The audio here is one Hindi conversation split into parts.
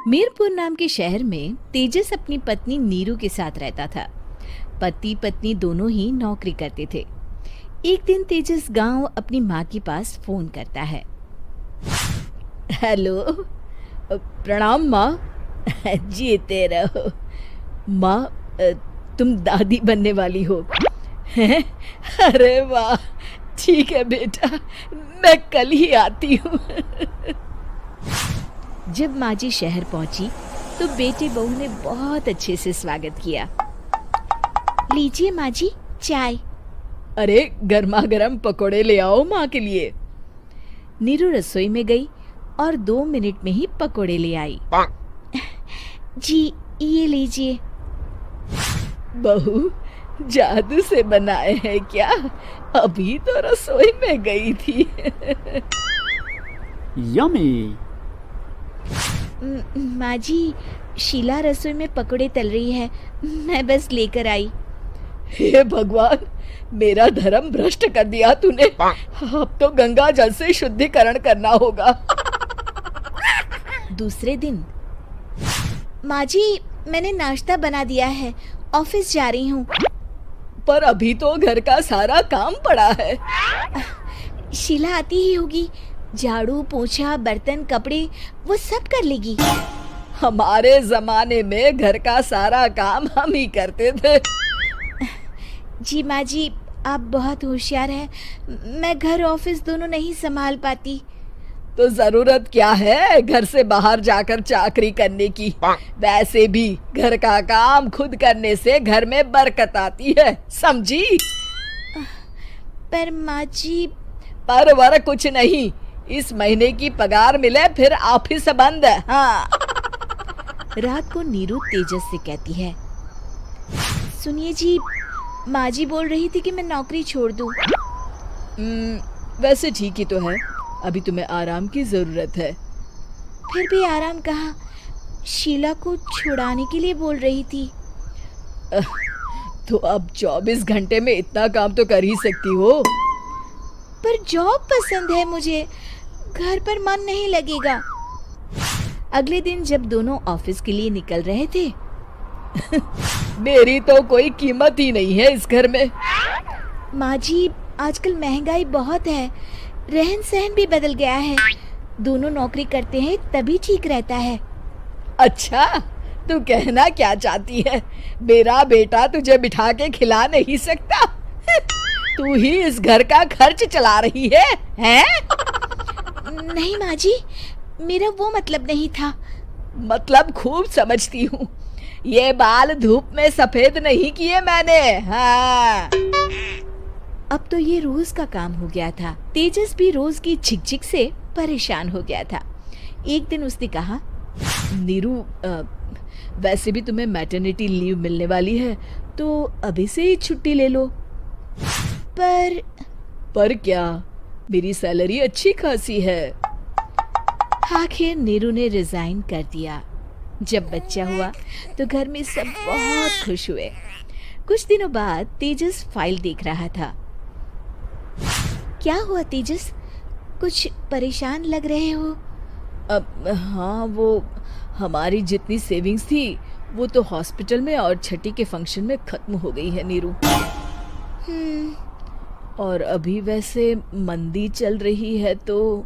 मीरपुर नाम के शहर में तेजस अपनी पत्नी नीरू के साथ रहता था। पति पत्नी दोनों ही नौकरी करते थे। एक दिन तेजस गांव अपनी माँ के पास फोन करता है। हेलो, प्रणाम माँ। जीते रहो माँ, तुम दादी बनने वाली हो हैं? अरे वाह, ठीक है बेटा, मैं कल ही आती हूँ। जब माँ जी शहर पहुंची तो बेटे बहू ने बहुत अच्छे से स्वागत किया। लीजिए माँ जी, चाय। अरे गर्मा गर्म पकोड़े ले आओ माँ के लिए। नीरू रसोई में गई और 2 मिनट में ही पकोड़े ले आई। जी ये लीजिए। बहू जादू से बनाए हैं क्या? अभी तो रसोई में गई थी। यम्मी। माँ जी, शीला रसोई में पकोड़े तल रही है, मैं बस लेकर आई। हे भगवान, मेरा धर्म भ्रष्ट कर दिया तूने। अब तो गंगा जल से शुद्धिकरण करना होगा। दूसरे दिन, माँ जी मैंने नाश्ता बना दिया है, ऑफिस जा रही हूँ। पर अभी तो घर का सारा काम पड़ा है। शीला आती ही होगी, झाड़ू पोछा बर्तन कपड़े वो सब कर लेगी। हमारे जमाने में घर का सारा काम हम ही करते थे। जी माँ जी, आप बहुत होशियार हैं, मैं घर ऑफिस दोनों नहीं संभाल पाती। तो जरूरत क्या है घर से बाहर जाकर चाकरी करने की? वैसे भी घर का काम खुद करने से घर में बरकत आती है, समझी? पर माँ जी। पर वर कुछ नहीं, इस महीने की पगार मिले फिर ऑफिस बंद। हाँ। रात को नीरू तेजस से कहती है, सुनिए जी, माँ जी बोल रही थी कि मैं नौकरी छोड़ दूं। वैसे ठीक ही तो है, अभी तुम्हें आराम की जरूरत है। फिर भी आराम कहाँ, शीला को छुड़ाने के लिए बोल रही थी। तो अब 24 घंटे में इतना काम तो कर ही सकती हो। पर जॉब पसंद है मुझे, घर पर मन नहीं लगेगा। अगले दिन जब दोनों ऑफिस के लिए निकल रहे थे, मेरी तो कोई कीमत ही नहीं है इस घर में। माँ जी, आजकल महंगाई बहुत है, रहन सहन भी बदल गया है, दोनों नौकरी करते हैं तभी ठीक रहता है। अच्छा, तू कहना क्या चाहती है? मेरा बेटा तुझे बिठा के खिला नहीं सकता? तू ही इस घर का खर्च चला रही है, हैं? नहीं माँ जी, मेरा वो मतलब नहीं था। मतलब खूब समझती हूँ, ये बाल धूप में सफेद नहीं किए मैंने। हाँ। अब तो ये रोज का काम हो गया था। तेजस भी रोज की झिकझिक से परेशान हो गया था। एक दिन उसने कहा, नीरू, वैसे भी तुम्हें मैटरनिटी लीव मिलने वाली है, तो अभी से ही छुट्टी ले लो। पर क्या, मेरी सैलरी अच्छी खासी है। आखिर नीरू ने रिजाइन कर दिया। जब बच्चा हुआ तो घर में सब बहुत खुश हुए। कुछ दिनों बाद तेजस फाइल देख रहा था। क्या हुआ तेजस, कुछ परेशान लग रहे हो? हाँ, वो हमारी जितनी सेविंग्स थी वो तो हॉस्पिटल में और छठी के फंक्शन में खत्म हो गई है नीरू। और अभी वैसे मंदी चल रही है तो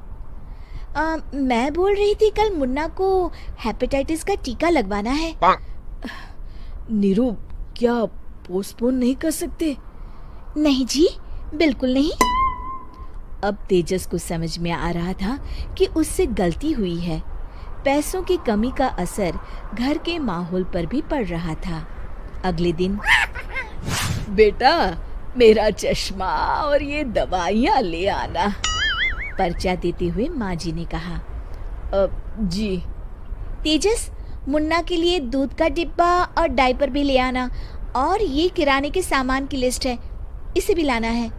मैं बोल रही थी कल मुन्ना को हेपेटाइटिस का टीका लगवाना है। नीरू, क्या पोस्टपोन नहीं कर सकते? नहीं जी, बिल्कुल नहीं। अब तेजस को समझ में आ रहा था कि उससे गलती हुई है। पैसों की कमी का असर घर के माहौल पर भी पड़ रहा था। अगले दिन, बेटा मेरा चश्मा और ये दवाइयाँ ले आना, पर्चा देते हुए माँ जी ने कहा। जी। तेजस, मुन्ना के लिए दूध का डिब्बा और डायपर भी ले आना, और ये किराने के सामान की लिस्ट है, इसे भी लाना है।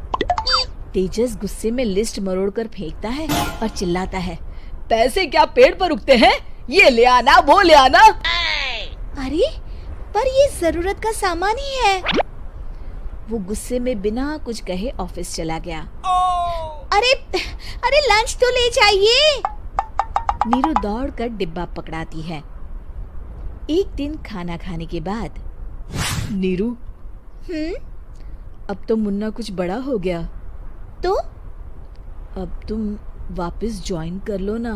तेजस गुस्से में लिस्ट मरोड़कर फेंकता है और चिल्लाता है, पैसे क्या पेड़ पर उगते हैं? ये ले आना, वो ले आना। अरे पर ये जरूरत का सामान ही है। वो गुस्से में बिना कुछ कहे ऑफिस चला गया। अरे लंच तो ले जाइए। नीरू दौड़कर डिब्बा पकड़ाती है। एक दिन खाना खाने के बाद, नीरू, अब तो मुन्ना कुछ बड़ा हो गया, तो अब तुम वापस ज्वाइन कर लो ना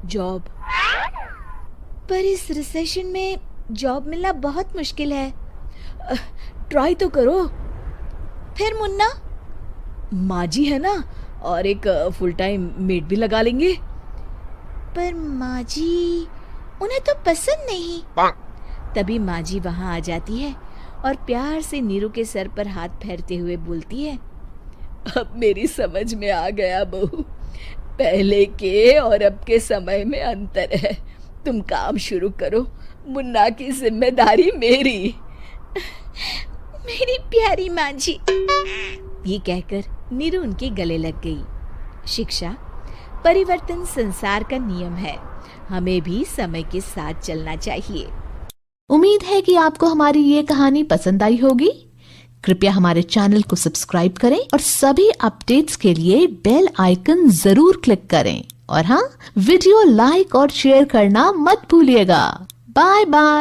जॉब। पर इस रिसेशन में जॉब मिलना बहुत मुश्किल है। ट्राई तो करो। फिर मुन्ना, माँ जी है ना, और एक फुल टाइम मेड भी लगा लेंगे। पर माँ जी, उन्हें तो पसंद नहीं। तभी माँ जी वहाँ आ जाती है और प्यार से नीरू के सर पर हाथ फेरते हुए बोलती है, अब मेरी समझ में आ गया बहू, पहले के और अब के समय में अंतर है। तुम काम शुरू करो, मुन्ना की जिम्मेदारी मेरी। मेरी प्यारी माँ जी। ये कहकर नीरू उनके गले लग गई। शिक्षा, परिवर्तन संसार का नियम है, हमें भी समय के साथ चलना चाहिए। उम्मीद है कि आपको हमारी ये कहानी पसंद आई होगी। कृपया हमारे चैनल को सब्सक्राइब करें और सभी अपडेट्स के लिए बेल आइकन जरूर क्लिक करें। और हाँ, वीडियो लाइक और शेयर करना मत भूलिएगा। Bye bye.